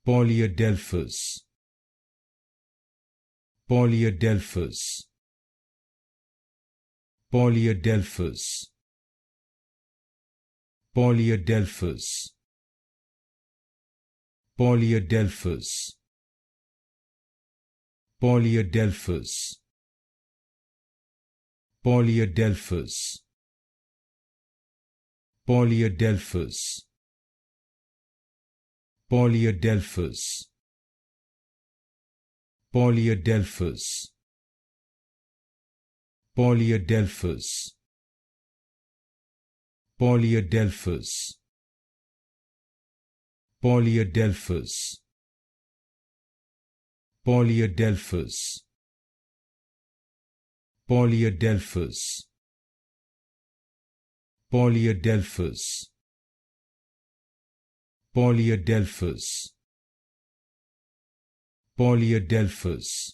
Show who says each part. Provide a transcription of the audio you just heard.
Speaker 1: Polyadelphous, Polyadelphous, Polyadelphous, Polyadelphous, Polyadelphous, Polyadelphous, Polyadelphous, Polyadelphous, Polyadelphous, Polyadelphous, Polyadelphous, Polyadelphous, Polyadelphous, Polyadelphous, Polyadelphous, Polyadelphous, Polyadelphous, Polyadelphous,